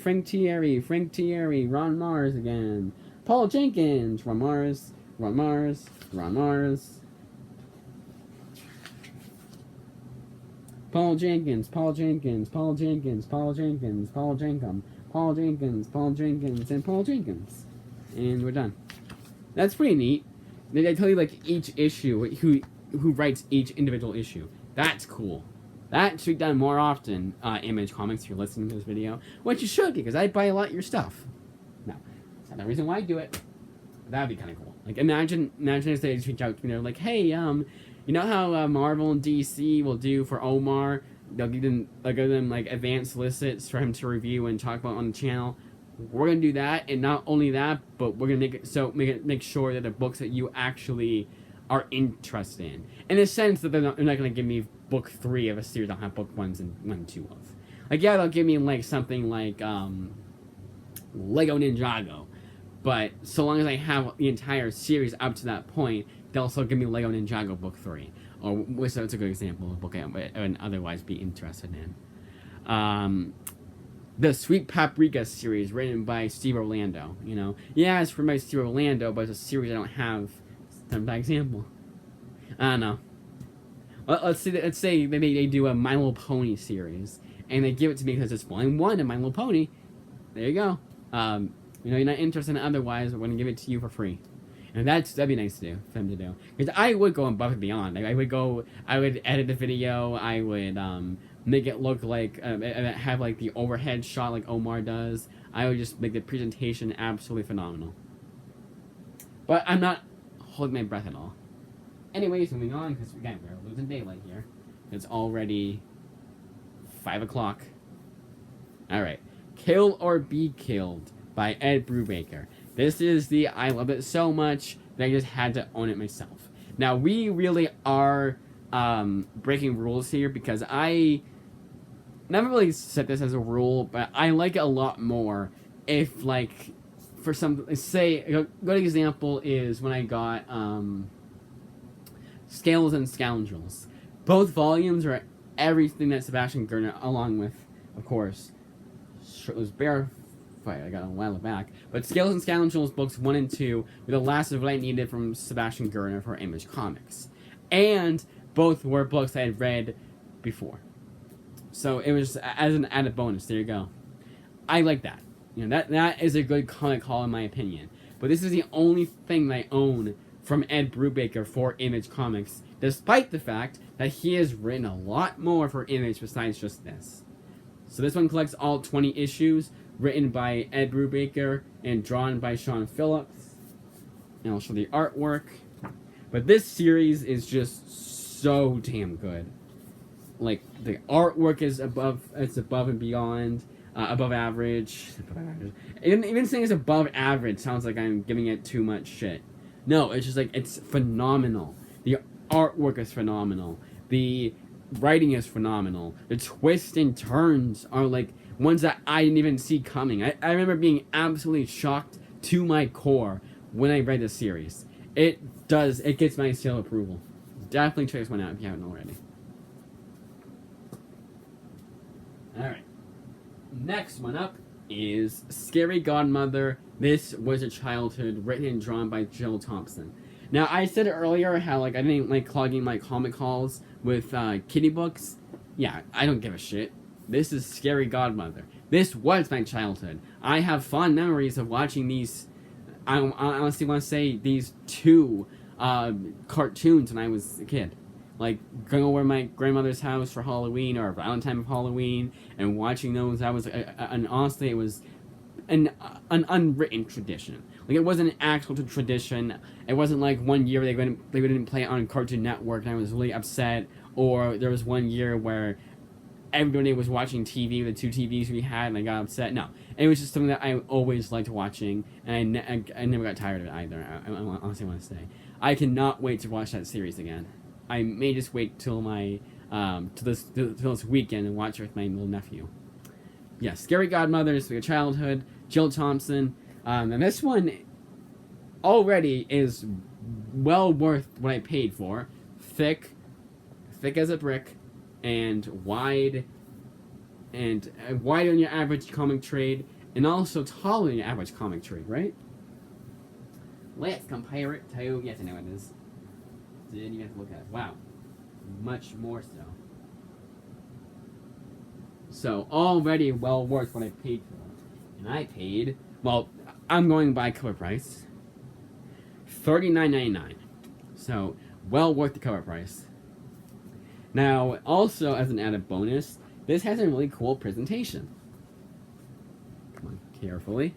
Ron Mars again. Paul Jenkins, Ron Mars. Paul Jenkins, and Paul Jenkins. And we're done. That's pretty neat. They tell you like each issue, who writes each individual issue. That's cool. That should be done more often, Image Comics, if you're listening to this video. Which you should, because I buy a lot of your stuff. No, that's not the reason why I do it. That'd be kind of cool. Like, imagine if they just reach out to me, they're like, hey, you know how Marvel and DC will do for Omar? They'll give them like advanced solicits for him to review and talk about on the channel. We're gonna do that, and not only that, but we're gonna make sure that the books that you actually are interested in a sense that they're not gonna give me book 3 of a series I'll have book 1 and 2 of. Like, yeah, they'll give me like something like Lego Ninjago, but so long as I have the entire series up to that point, they'll also give me Lego Ninjago book 3, or which that's a good example of a book I would otherwise be interested in. The Sweet Paprika series, written by Steve Orlando. You know, yeah, it's written by Steve Orlando, but it's a series I don't have. By example, I don't know. Let's say they do a My Little Pony series, and they give it to me because it's volume 1 of My Little Pony. There you go. You know, you're not interested in it otherwise, we're gonna give it to you for free. And that'd be nice to do, for them to do. Because I would go above and beyond. I would edit the video, I would make it look like, have like the overhead shot like Omar does. I would just make the presentation absolutely phenomenal. But I'm not holding my breath at all. Anyways, moving on, because again, we're losing daylight here. It's already 5 o'clock. Alright. Kill or Be Killed by Ed Brubaker. This is I love it so much that I just had to own it myself. Now, we really are breaking rules here, because I never really set this as a rule, but I like it a lot more if, like, for some, say, a good example is when I got Scales and Scoundrels. Both volumes are everything that Sebastian Gurner, along with, of course, Shirtless Bear Fight, I got a while back, but Scales and Scoundrels books 1 and 2 were the last of what I needed from Sebastian Gurner for Image Comics. And both were books I had read before. So it was as an added bonus. There you go. I like that. You know, that is a good comic haul in my opinion. But this is the only thing that I own from Ed Brubaker for Image Comics, despite the fact that he has written a lot more for Image besides just this. So this one collects all 20 issues, written by Ed Brubaker and drawn by Sean Phillips. And I'll show the artwork. But this series is just so damn good. Like, the artwork is above and beyond, above average. Even saying it's above average sounds like I'm giving it too much shit. No, it's just like, it's phenomenal. The artwork is phenomenal. The writing is phenomenal. The twists and turns are like ones that I didn't even see coming. I remember being absolutely shocked to my core when I read this series. It gets my seal of approval. Definitely check this one out if you haven't already. Alright. Next one up is Scary Godmother. This was a childhood, written and drawn by Jill Thompson. Now, I said earlier how, like, I didn't like clogging my comic hauls with kiddie books. Yeah, I don't give a shit. This is Scary Godmother. This was my childhood. I have fond memories of watching these, I honestly want to say, these two cartoons when I was a kid. Like, going over to my grandmother's house for Halloween, or around the time of Halloween, and watching those. That was, and honestly, it was an unwritten tradition. Like, it wasn't an actual tradition. It wasn't like one year they didn't play it on Cartoon Network, and I was really upset. Or there was one year where everybody was watching TV, the two TVs we had, and I got upset. No, it was just something that I always liked watching, and I never got tired of it either. I honestly want to say, I cannot wait to watch that series again. I may just wait till my till this weekend and watch it with my little nephew. Yeah, Scary Godmother is like a childhood. Jill Thompson, and this one already is well worth what I paid for. Thick as a brick, and wide wider than your average comic trade, and also taller than your average comic trade, right? Let's compare it to, yes, I know it is. Didn't even have to look at it. Wow. Much more so. So, already well worth what I paid for it. And I paid, well, I'm going by cover price, $39.99. So, well worth the cover price. Now, also as an added bonus, this has a really cool presentation. Come on, carefully.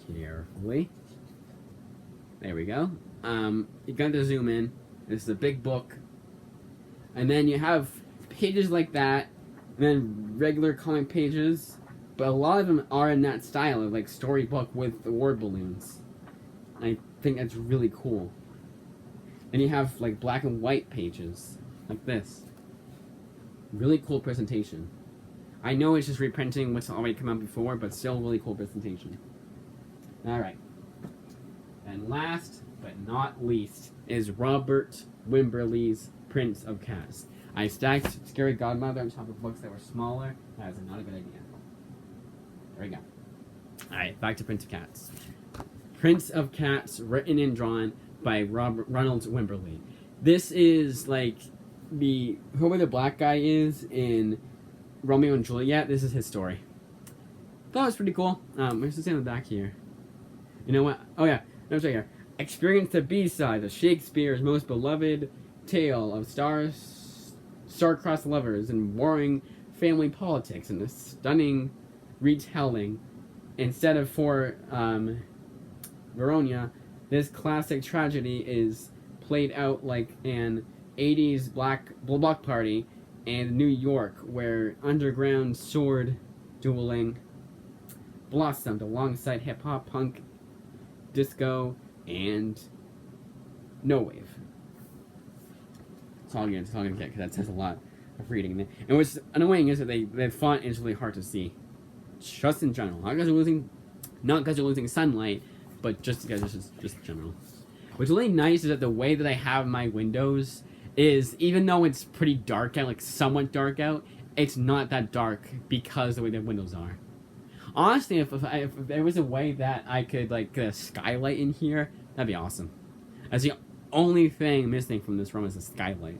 Carefully. There we go. You got to zoom in. This is a big book. And then you have pages like that, and then regular comic pages, but a lot of them are in that style of like storybook with the word balloons. I think that's really cool. And you have like black and white pages, like this. Really cool presentation. I know it's just reprinting what's already come out before, but still really cool presentation. Alright. And last but not least is Robert Wimberly's Prince of Cats. I stacked Scary Godmother on top of books that were smaller. That is not a good idea. There we go. Alright, back to Prince of Cats. Prince of Cats, written and drawn by Ronald Wimberly. This is like whoever the black guy is in Romeo and Juliet. This is his story. Thought it was pretty cool. Where's this in the back here? You know what? Oh yeah, no, it's right here. Experience the B-side of Shakespeare's most beloved tale of star-crossed lovers and warring family politics in a stunning retelling. Instead of for Verona, this classic tragedy is played out like an 80s block party in New York, where underground sword dueling blossomed alongside hip-hop, punk, disco, and no wave. That's all I'm gonna get, because that says a lot. of reading it. And what's annoying is that the font is really hard to see. Just in general. Not because you're losing sunlight, but just because it's just general. What's really nice is that the way that I have my windows is, even though it's pretty dark out, like somewhat dark out, it's not that dark because of the way the windows are. Honestly, if there was a way that I could like get a skylight in here, that'd be awesome. That's the only thing missing from this room is a skylight.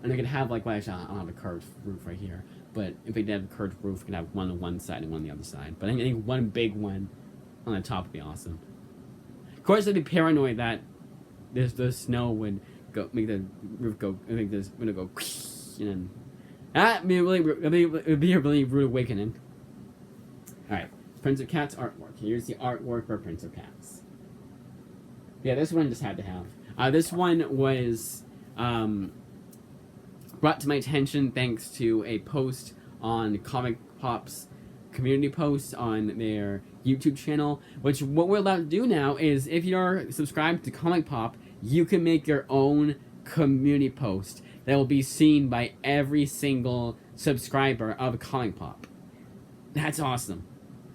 And I could have like, well, actually, I don't have a curved roof right here. But if they did have a curved roof, we could have one on one side and one on the other side. But I think one big one on the top would be awesome. Of course, I'd be paranoid that the snow would make the roof go, make this window go, and then that would be a really rude awakening. Alright, Prince of Cats artwork. Here's the artwork for Prince of Cats. Yeah, this one just had to have. This one was brought to my attention thanks to a post on Comic Pop's community post on their YouTube channel, which what we're allowed to do now is, if you're subscribed to Comic Pop, you can make your own community post that will be seen by every single subscriber of Comic Pop. That's awesome.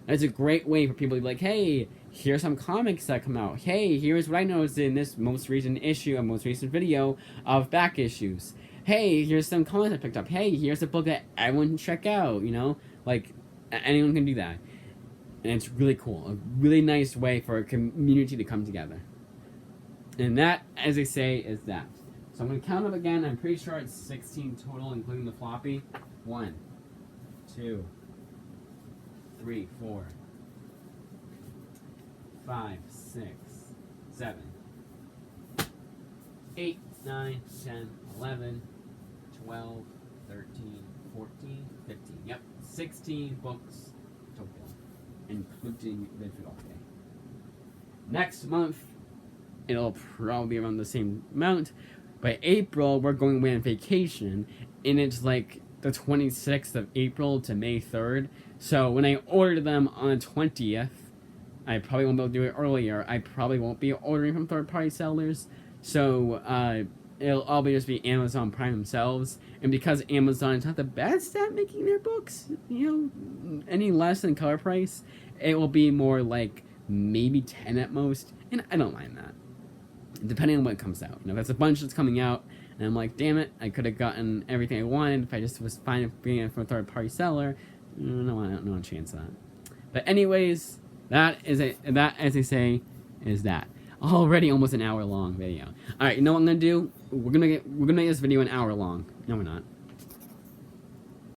That's a great way for people to be like, hey, here's some comics that come out. Hey, here's what I noticed in this most recent issue, a most recent video of back issues. Hey, here's some comics I picked up. Hey, here's a book that everyone can check out, you know? Like, anyone can do that. And it's really cool. A really nice way for a community to come together. And that, as I say, is that. So I'm going to count up again. I'm pretty sure it's 16 total, including the floppy. 1, 2, 3, 4, 5, 6, 7, 8, 9, 10, 11, 12, 13, 14, 15. Yep, 16 books total, including the field day. Next month, it'll probably be around the same amount. By April, we're going away on vacation, and it's like the 26th of April to May 3rd. So when I order them on the 20th, I probably won't be able to do it earlier. I probably won't be ordering from third-party sellers. So it'll all just be Amazon Prime themselves. And because Amazon is not the best at making their books, you know, any less than cover price, it will be more like maybe 10 at most. And I don't mind that, depending on what comes out. You know, if it's a bunch that's coming out, and I'm like, damn it, I could have gotten everything I wanted if I just was fine with being it from a third-party seller. No chance of that. But anyways, that, as I say, is that. Already almost an hour long video. Alright, you know what I'm gonna do? We're gonna make this video an hour long. No, we're not.